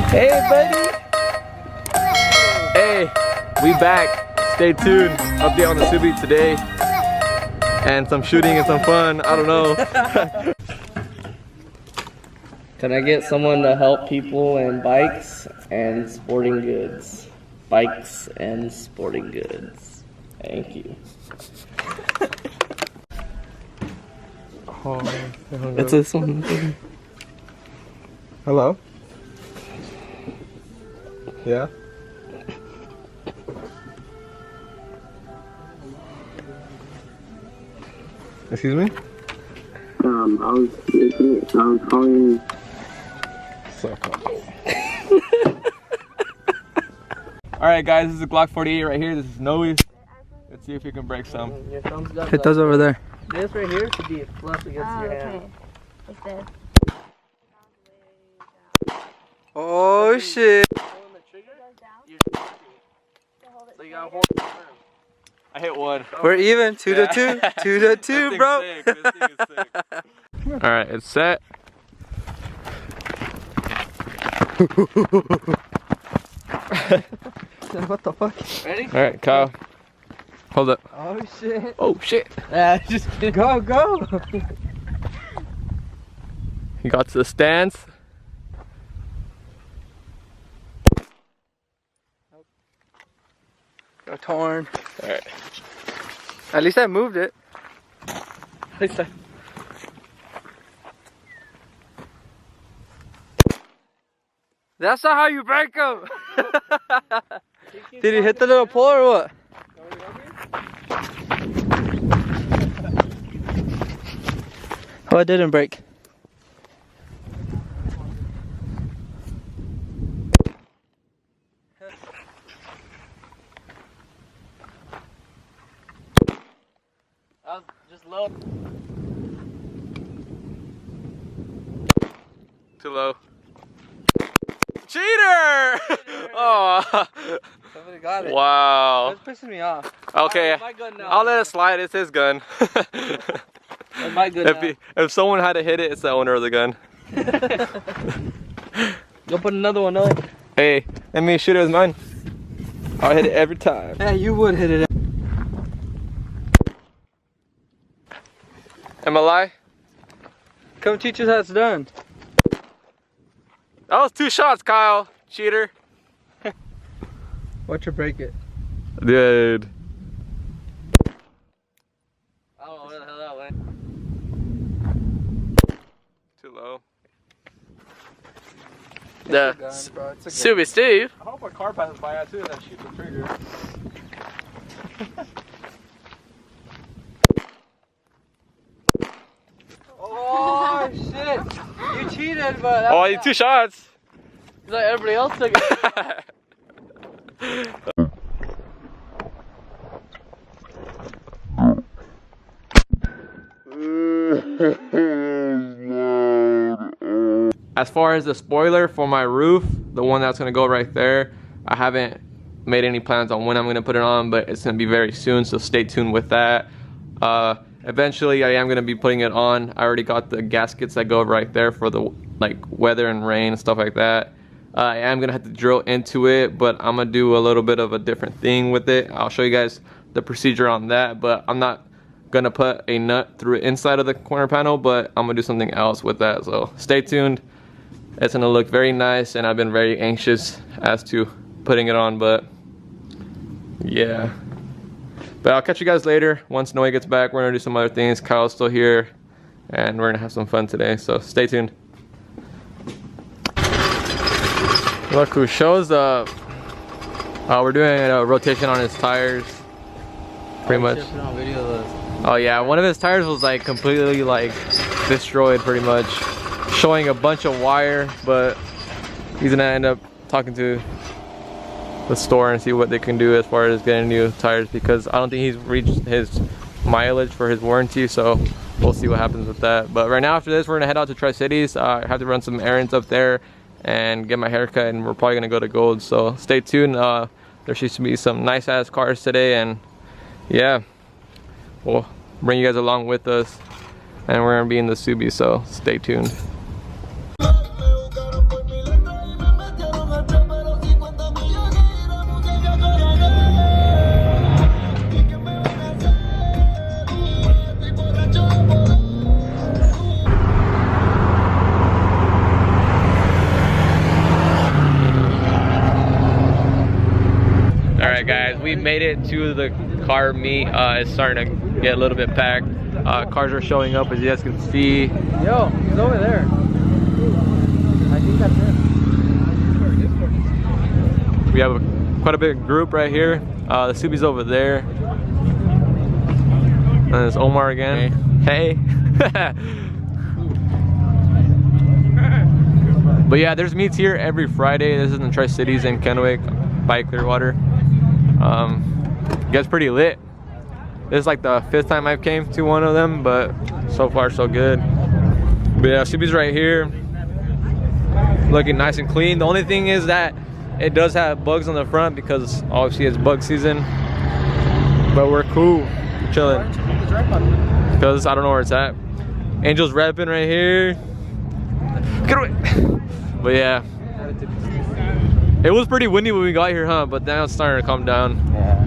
Hey, buddy. Hey, we back. Stay tuned. Update on the Subi today. And some shooting and some fun. I don't know. Can I get someone to help people in bikes and sporting goods? Bikes and sporting goods. Thank you. Oh, What's this one? hello? Yeah? Excuse me? I was calling. Alright guys, this is a Glock 48 right here. This is Noe. Let's see if we can break some. Your thumbs up. Hit those over there. This right here should be flush against your hand. Okay. Like this. Oh shit. Pulling the trigger, so you gotta hold it firm. I hit one. We're even. 2 to 2. 2 to 2, bro. Alright, it's set. What the fuck? Ready? Alright, Kyle. Hold up. Oh shit. Oh shit. Yeah, just kidding. Go, go. He got to the stance. Got torn. Alright. At least I moved it. That's not how you break them. Did he hit the little pole or what? Oh, it didn't break. I was just low. Too low. Cheater! Oh. Somebody got it. Wow. That's pissing me off. Okay. My gun now. I'll let it slide. It's his gun. That's my gun now. If someone had to hit it, it's the owner of the gun. Go put another one on. Hey, let me shoot it with mine. I'll hit it every time. Yeah, you would hit it. Am I lie? Come teach us how it's done. That was 2 shots, Kyle. Cheater. Watch her break it. Dude. I don't know where the hell that went. Too low. Gun, bro. It's a gun. Subi Steve. I hope a car passes by too and then shoots the trigger. Oh shit! You cheated, but Oh, I need 2 shots. It's like everybody else took it. As far as the spoiler for my roof, the one that's gonna go right there, I haven't made any plans on when I'm gonna put it on, but it's gonna be very soon, so stay tuned with that. Eventually I am gonna be putting it on. I already got the gaskets that go right there for the like weather and rain and stuff like that. I am gonna have to drill into it, but I'm gonna do a little bit of a different thing with it. I'll show you guys the procedure on that, but I'm not gonna put a nut through inside of the corner panel, but I'm gonna do something else with that, so stay tuned. It's gonna look very nice, and I've been very anxious as to putting it on, but yeah. But I'll catch you guys later. Once Noe gets back, we're gonna do some other things. Kyle's still here, and we're gonna have some fun today, so stay tuned. Look who shows up. We're doing a rotation on his tires. Pretty much. Oh yeah, one of his tires was like completely like destroyed pretty much. Showing a bunch of wire, but he's gonna end up talking to the store and see what they can do as far as getting new tires, because I don't think he's reached his mileage for his warranty, so we'll see what happens with that. But right now, after this, we're gonna head out to Tri-Cities. I have to run some errands up there and get my haircut, and we're probably gonna go to Gold, so stay tuned. There seems to be some nice ass cars today, and yeah, we'll bring you guys along with us, and we're gonna be in the Subi, so stay tuned. guys, we made it to the car meet. It's starting to get a little bit packed. Cars are showing up, as you guys can see. Yo, he's over there. I think that's him. We have quite a big group right here. The Subi's over there. And there's Omar again. Hey. But yeah, there's meets here every Friday. This is in Tri-Cities in Kennewick by Clearwater. It gets pretty lit. This is like the 5th time I've came to one of them, but so far so good. But yeah, Subi's right here, looking nice and clean. The only thing is that it does have bugs on the front because obviously it's bug season. But we're cool, we're chilling. Because I don't know where it's at. Angel's repping right here. Get away. But yeah, it was pretty windy when we got here, huh? But now it's starting to calm down. Yeah.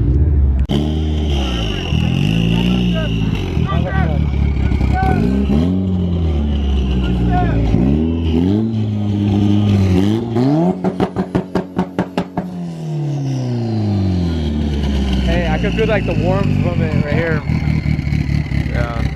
Hey, I can feel like the warmth from it right here. Yeah.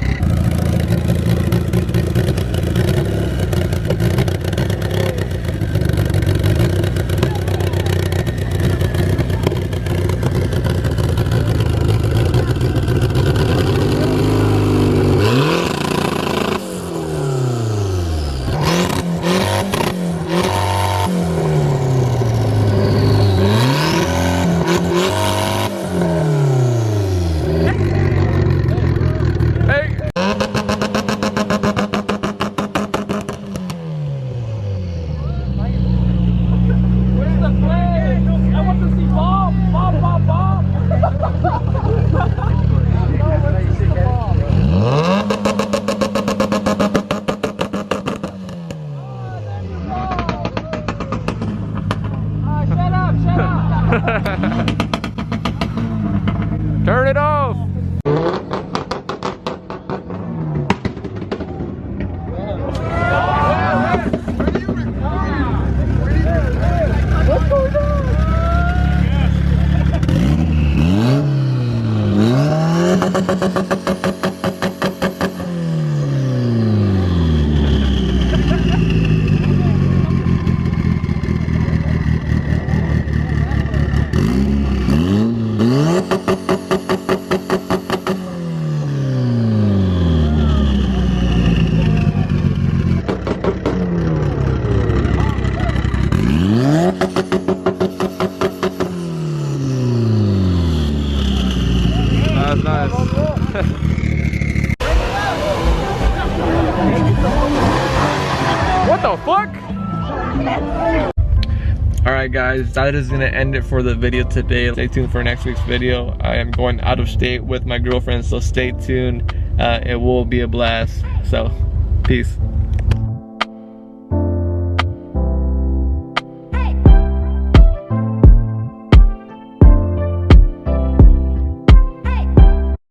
Turn it off. What's going on? That's nice. What the fuck? Alright guys, that is gonna end it for the video today. Stay tuned for next week's video. I am going out of state with my girlfriend, so stay tuned. It will be a blast. So, peace.